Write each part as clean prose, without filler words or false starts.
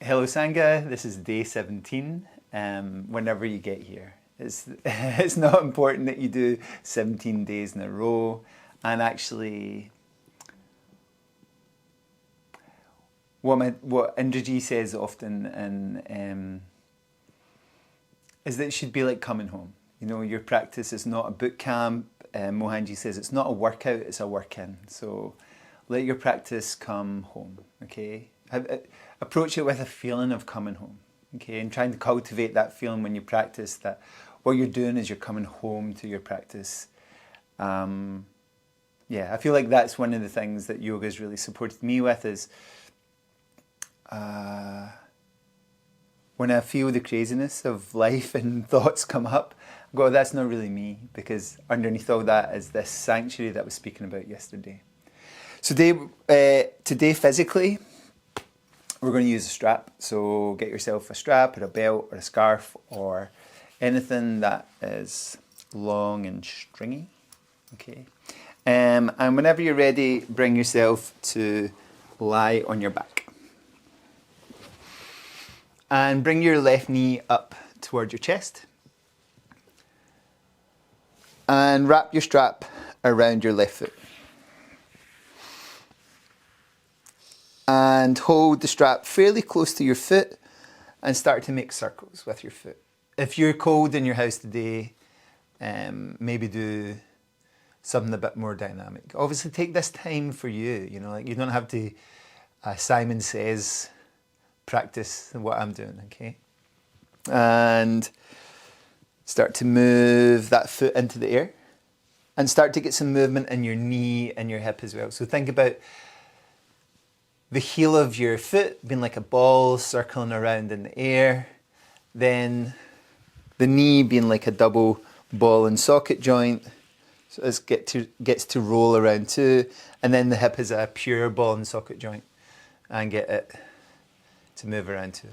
Hello Sangha, this is day 17, whenever you get here. It's not important that you do 17 days in a row, and actually what Indraji says often is that it should be like coming home. You know, your practice is not a boot camp. Mohanji says it's not a workout, it's a work-in. So let your practice come home, okay? Approach it with a feeling of coming home, okay? And trying to cultivate that feeling when you practice, that what you're doing is you're coming home to your practice. Yeah, I feel like that's one of the things that yoga has really supported me with is when I feel the craziness of life and thoughts come up, I go, that's not really me, because underneath all that is this sanctuary that I was speaking about yesterday. So today physically, we're going to use a strap. So get yourself a strap or a belt or a scarf or anything that is long and stringy. Okay. And whenever you're ready, bring yourself to lie on your back. And bring your left knee up towards your chest. And wrap your strap around your left foot. And hold the strap fairly close to your foot and start to make circles with your foot. If you're cold in your house today, maybe do something a bit more dynamic. Obviously take this time for you, you know, like you don't have to, Simon Says, practice what I'm doing, okay? And start to move that foot into the air and start to get some movement in your knee and your hip as well. So think about the heel of your foot being like a ball circling around in the air, then the knee being like a double ball and socket joint, so it gets to roll around too, and then the hip is a pure ball and socket joint and get it to move around too.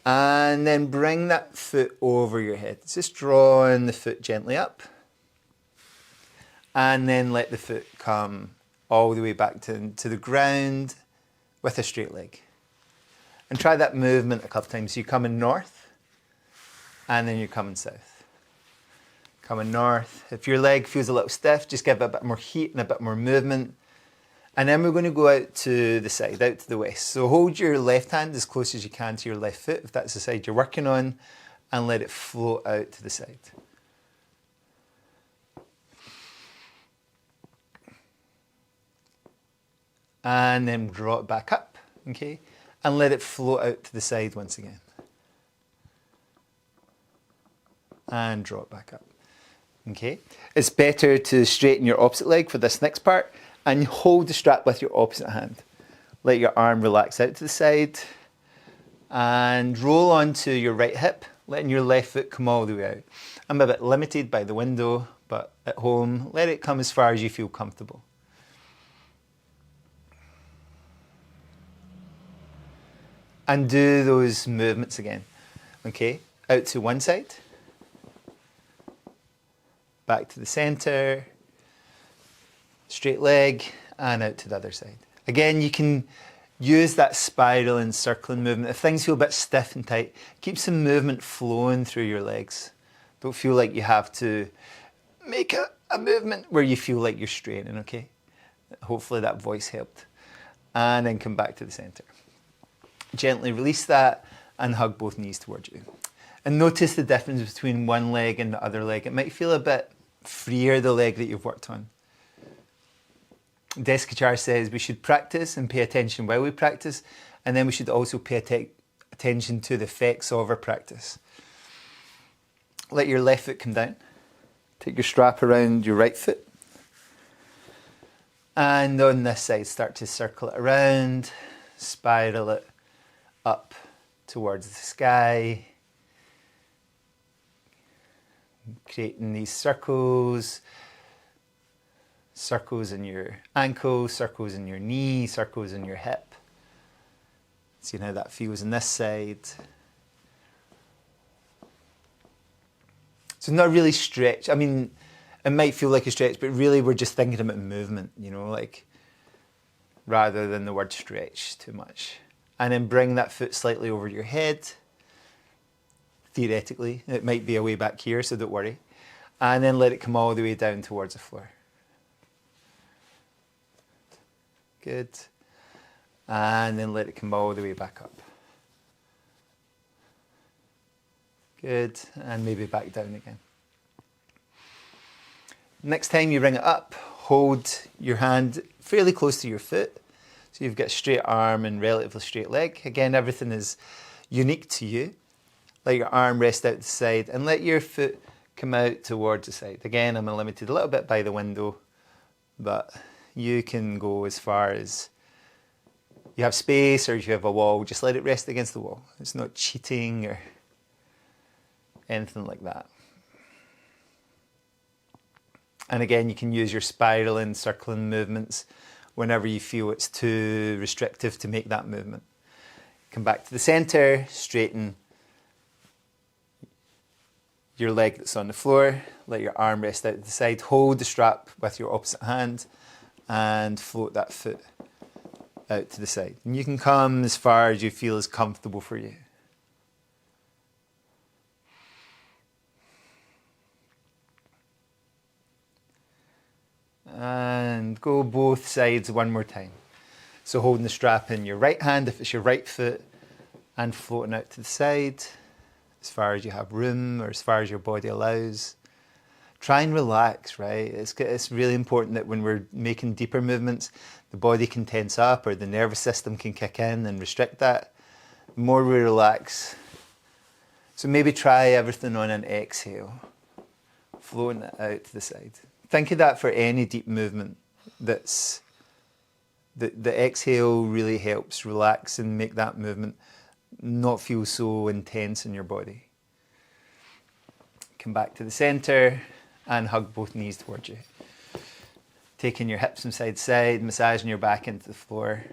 And then bring that foot over your head. Just drawing the foot gently up. And then let the foot come all the way back to the ground with a straight leg. And try that movement a couple times. So you're coming north and then you're coming south. Coming north. If your leg feels a little stiff, just give it a bit more heat and a bit more movement. And then we're going to go out to the side, out to the west. So hold your left hand as close as you can to your left foot, if that's the side you're working on, and let it float out to the side. And then draw it back up, okay? And let it float out to the side once again. And draw it back up, okay? It's better to straighten your opposite leg for this next part. And hold the strap with your opposite hand. Let your arm relax out to the side. And roll onto your right hip, letting your left foot come all the way out. I'm a bit limited by the window, but at home, let it come as far as you feel comfortable. And do those movements again. Okay, out to one side. Back to the center. Straight leg, and out to the other side. Again, you can use that spiral and circling movement. If things feel a bit stiff and tight, keep some movement flowing through your legs. Don't feel like you have to make a movement where you feel like you're straining, okay? Hopefully that voice helped. And then come back to the center. Gently release that and hug both knees towards you. And notice the difference between one leg and the other leg. It might feel a bit freer, the leg that you've worked on. Deskachar says we should practice and pay attention while we practice, and then we should also pay attention to the effects of our practice. Let your left foot come down. Take your strap around your right foot. And on this side, start to circle it around, spiral it up towards the sky, creating these circles. Circles in your ankle, circles in your knee, circles in your hip. See how that feels on this side. So not really stretch. I mean, it might feel like a stretch, but really we're just thinking about movement, you know, like rather than the word stretch too much. and then bring that foot slightly over your head. Theoretically, it might be a way back here, so don't worry. And then let it come all the way down towards the floor. Good. And then let it come all the way back up. Good. And maybe back down again. Next time you bring it up, hold your hand fairly close to your foot. So you've got a straight arm and relatively straight leg. Again, everything is unique to you. Let your arm rest out to the side and let your foot come out towards the side. Again, I'm limited a little bit by the window, but you can go as far as you have space or if you have a wall, just let it rest against the wall. It's not cheating or anything like that. And again, you can use your spiraling, circling movements whenever you feel it's too restrictive to make that movement. Come back to the center, straighten your leg that's on the floor, let your arm rest out to the side, hold the strap with your opposite hand and float that foot out to the side. And you can come as far as you feel is comfortable for you. And go both sides one more time. So holding the strap in your right hand if it's your right foot and floating out to the side as far as you have room or as far as your body allows. Try and relax, right? It's really important that when we're making deeper movements, the body can tense up or the nervous system can kick in and restrict that. The more we relax. So maybe try everything on an exhale, floating it out to the side. Think of that for any deep movement. The exhale really helps relax and make that movement not feel so intense in your body. Come back to the center and hug both knees towards you. Taking your hips from side to side, massaging your back into the floor.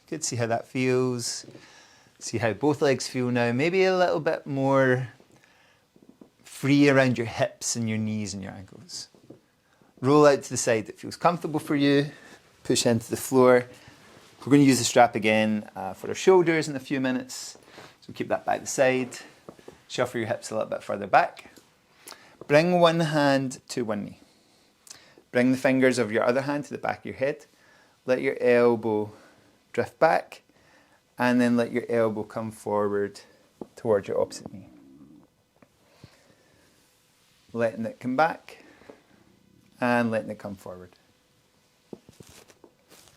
Good, see how that feels. See how both legs feel now. Maybe a little bit more free around your hips and your knees and your ankles. Roll out to the side that feels comfortable for you. Push into the floor. We're going to use the strap again for our shoulders in a few minutes. So keep that by the side. Shuffle your hips a little bit further back. Bring one hand to one knee. Bring the fingers of your other hand to the back of your head. Let your elbow drift back. And then let your elbow come forward towards your opposite knee. Letting it come back. And letting it come forward.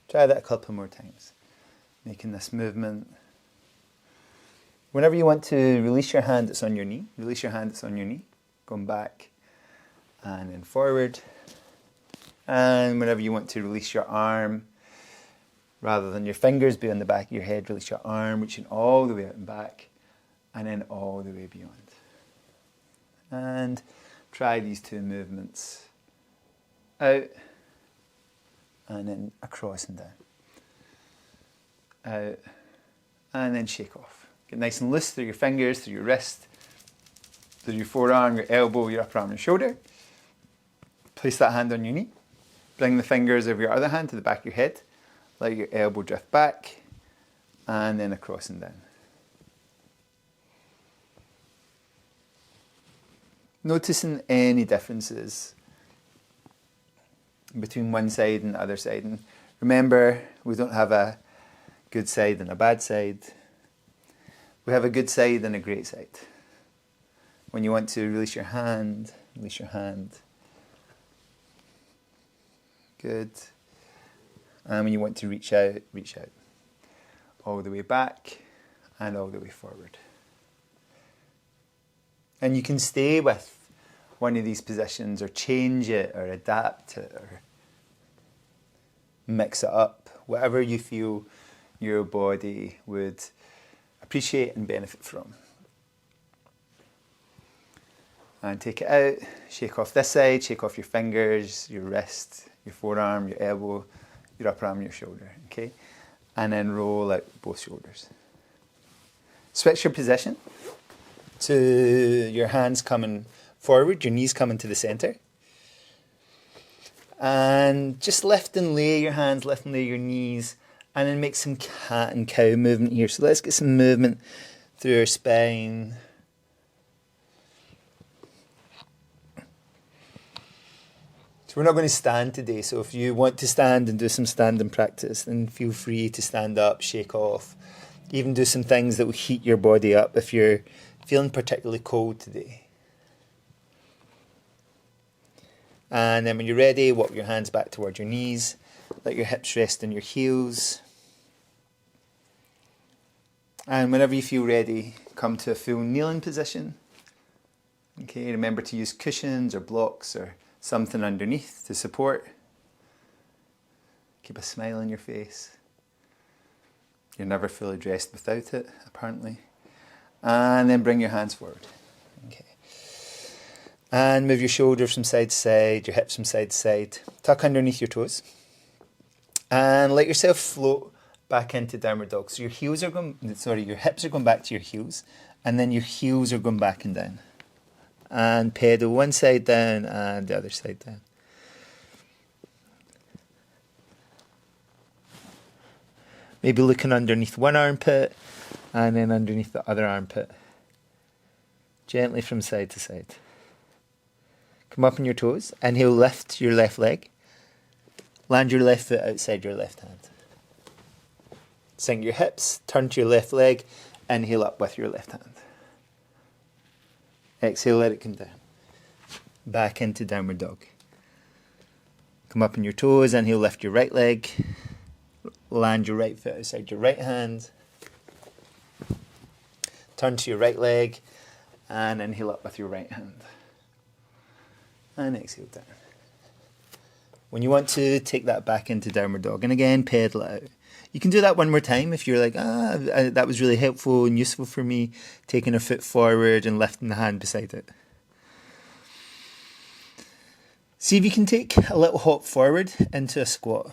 Try that a couple more times. Making this movement. Whenever you want to release your hand that's on your knee, release your hand that's on your knee. Going back and then forward. And whenever you want to release your arm, rather than your fingers be on the back of your head, release your arm, reaching all the way out and back, and then all the way beyond. And try these two movements. Out, and then across and down. Out, and then shake off. Get nice and loose through your fingers, through your wrist, through your forearm, your elbow, your upper arm, your shoulder. Place that hand on your knee. Bring the fingers of your other hand to the back of your head. Let your elbow drift back, and then across and down. Noticing any differences between one side and the other side. And remember, we don't have a good side and a bad side. We have a good side and a great side. When you want to release your hand, release your hand. Good. And when you want to reach out, reach out. All the way back and all the way forward. And you can stay with one of these positions or change it or adapt it or mix it up. Whatever you feel your body would appreciate and benefit from. And take it out, shake off this side, shake off your fingers, your wrist, your forearm, your elbow, your upper arm, your shoulder, okay? And then roll out both shoulders. Switch your position to your hands coming forward, your knees coming to the center. And just lift and lay your hands, lift and lay your knees And then make some cat and cow movement here. So let's get some movement through our spine. So we're not going to stand today. So if you want to stand and do some standing practice, then feel free to stand up, shake off. Even do some things that will heat your body up if you're feeling particularly cold today. And then when you're ready, walk your hands back towards your knees. Let your hips rest on your heels. And whenever you feel ready, come to a full kneeling position. Okay, remember to use cushions or blocks or something underneath to support. Keep a smile on your face. You're never fully dressed without it, apparently. And then bring your hands forward. Okay. And move your shoulders from side to side, your hips from side to side. Tuck underneath your toes. And let yourself float back into downward dog. So your hips are going back to your heels, and then your heels are going back and down. And pedal one side down and the other side down. Maybe looking underneath one armpit and then underneath the other armpit. Gently from side to side. Come up on your toes. Inhale, lift your left leg. Land your left foot outside your left hand. Sink your hips, turn to your left leg, inhale up with your left hand. Exhale, let it come down. Back into downward dog. Come up on your toes, inhale, lift your right leg. Land your right foot outside your right hand. Turn to your right leg and inhale up with your right hand. And exhale down. When you want to, take that back into downward dog. And again, pedal it out. You can do that one more time if you're like, that was really helpful and useful for me, taking a foot forward and lifting the hand beside it. See if you can take a little hop forward into a squat.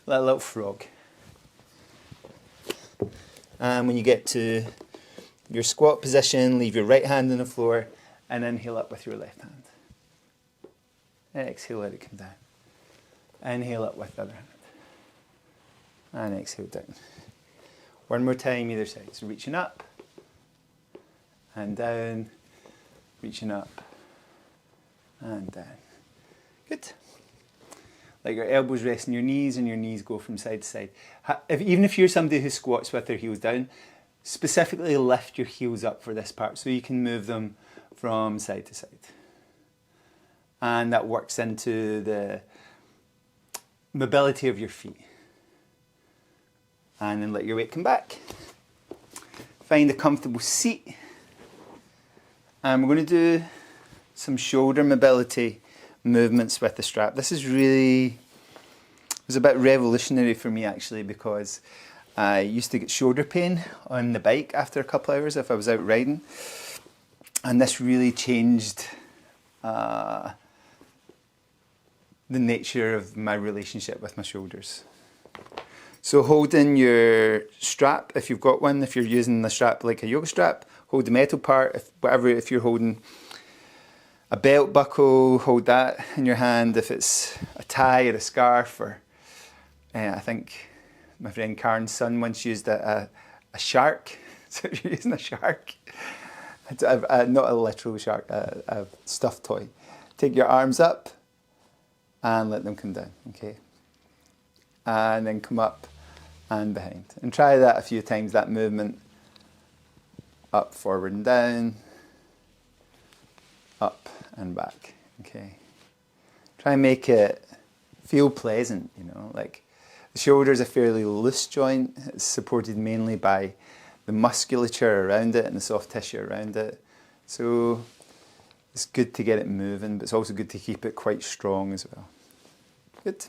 Like a little frog. And when you get to your squat position, leave your right hand on the floor and inhale up with your left hand. Exhale, let it come down. Inhale up with the other hand. And exhale down. One more time either side. So reaching up and down, reaching up and down. Good. Let your elbows rest on your knees and your knees go from side to side. Even if you're somebody who squats with their heels down, specifically lift your heels up for this part so you can move them from side to side. And that works into the mobility of your feet. And then let your weight come back. Find a comfortable seat. And we're going to do some shoulder mobility movements with the strap. This is really, it was a bit revolutionary for me actually, because I used to get shoulder pain on the bike after a couple of hours if I was out riding. And this really changed the nature of my relationship with my shoulders. So holding your strap, if you've got one, if you're using the strap like a yoga strap, hold the metal part. If you're holding a belt buckle, hold that in your hand. If it's a tie or a scarf, or I think my friend Karen's son once used a shark. So if you're using a shark, not a literal shark, a stuffed toy. Take your arms up and let them come down, okay? And then come up and behind. And try that a few times, that movement. Up, forward and down. Up and back, okay? Try and make it feel pleasant, you know, like the shoulder is a fairly loose joint. It's supported mainly by the musculature around it and the soft tissue around it. So it's good to get it moving, but it's also good to keep it quite strong as well. Good.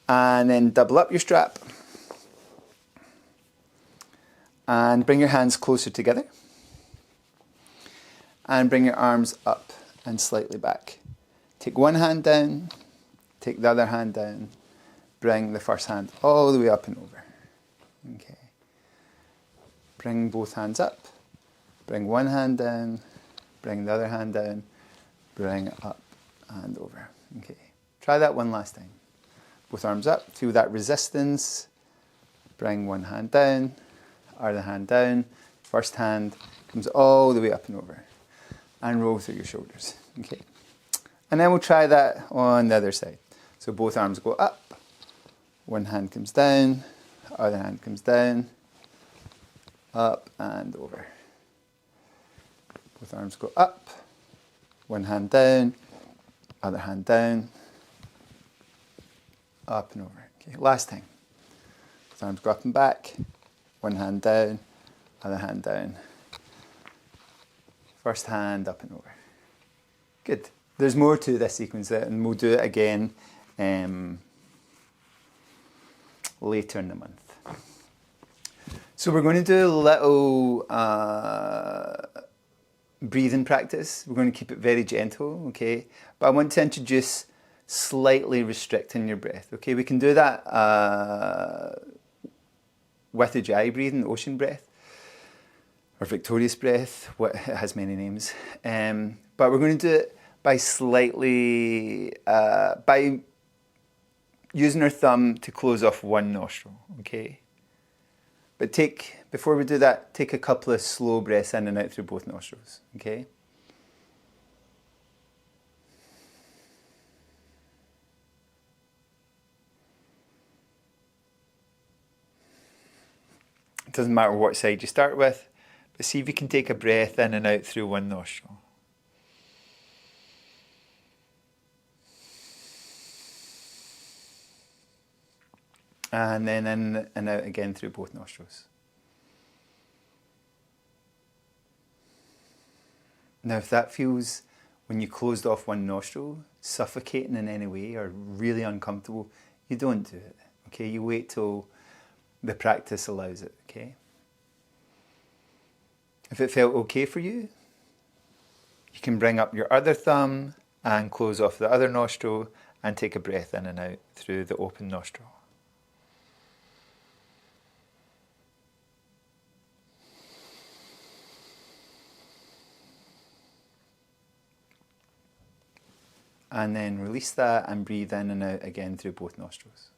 And then double up your strap. And bring your hands closer together. And bring your arms up and slightly back. Take one hand down, take the other hand down, bring the first hand all the way up and over. Okay. Bring both hands up, bring one hand down, bring the other hand down, bring up and over. Okay. Try that one last time. both arms up, feel that resistance. Bring one hand down, other hand down. First hand comes all the way up and over. And roll through your shoulders. Okay. And then we'll try that on the other side. So both arms go up, one hand comes down, other hand comes down, up and over. Both arms go up, one hand down, other hand down, up and over. Okay, last time. Both arms go up and back, one hand down, other hand down. First hand up and over. Good. There's more to this sequence and we'll do it again later in the month. So we're going to do a little breathing practice. We're going to keep it very gentle, okay? But I want to introduce slightly restricting your breath, okay? We can do that with Ujjayi breathing, ocean breath, or victorious breath. It has many names. But we're going to do it by slightly, by using our thumb to close off one nostril, okay? But before we do that, take a couple of slow breaths in and out through both nostrils, okay? It doesn't matter what side you start with, but see if you can take a breath in and out through one nostril. And then in and out again through both nostrils. Now if that feels, when you closed off one nostril, suffocating in any way or really uncomfortable, you don't do it, okay? You wait till the practice allows it, okay? If it felt okay for you, you can bring up your other thumb and close off the other nostril and take a breath in and out through the open nostril. And then release that and breathe in and out again through both nostrils.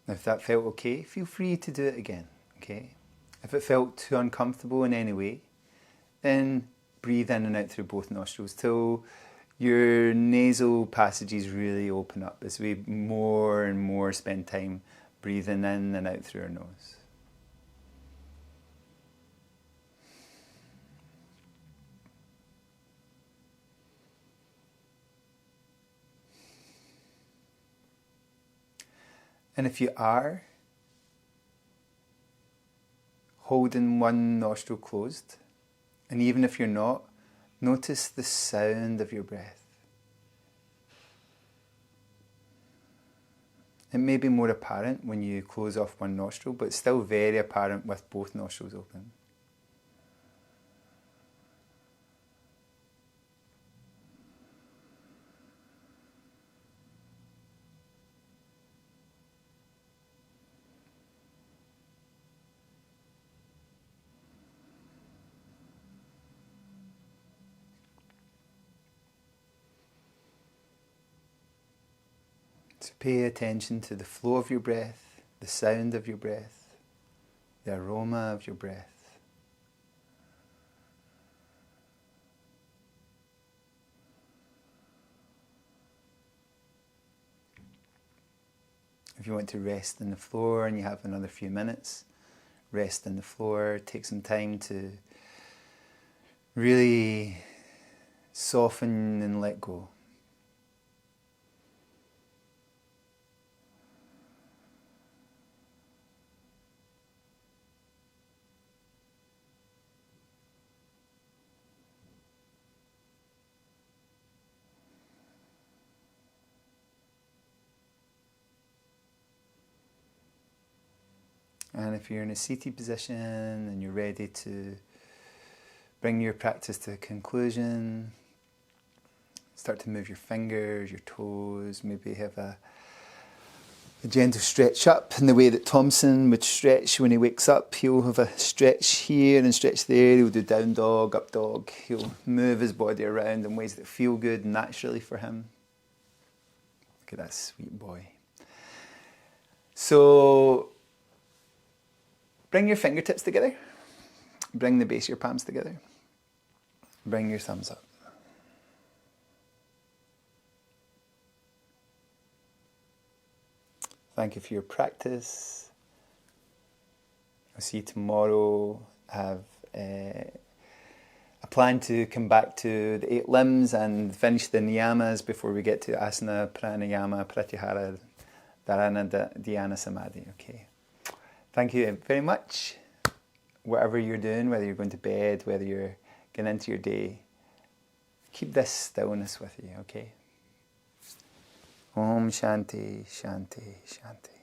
Now if that felt okay, feel free to do it again, okay? If it felt too uncomfortable in any way, then breathe in and out through both nostrils till your nasal passages really open up as we more and more spend time breathing in and out through our nose. And if you are holding one nostril closed, and even if you're not, notice the sound of your breath. It may be more apparent when you close off one nostril, but it's still very apparent with both nostrils open. So pay attention to the flow of your breath, the sound of your breath, the aroma of your breath. If you want to rest on the floor and you have another few minutes, rest on the floor, take some time to really soften and let go. And if you're in a seated position and you're ready to bring your practice to a conclusion, start to move your fingers, your toes, maybe have a A gentle stretch up in the way that Thompson would stretch when he wakes up. He'll have a stretch here and stretch there. He'll do down dog, up dog. He'll move his body around in ways that feel good naturally for him. Look at that sweet boy. So bring your fingertips together. Bring the base of your palms together. Bring your thumbs up. Thank you for your practice. I'll see you tomorrow. I have a plan to come back to the 8 limbs and finish the niyamas before we get to asana, pranayama, pratyahara, dharana, dhyana, samadhi. Okay. Thank you very much. Whatever you're doing, whether you're going to bed, whether you're getting into your day, keep this stillness with you, okay? Om Shanti, Shanti, Shanti.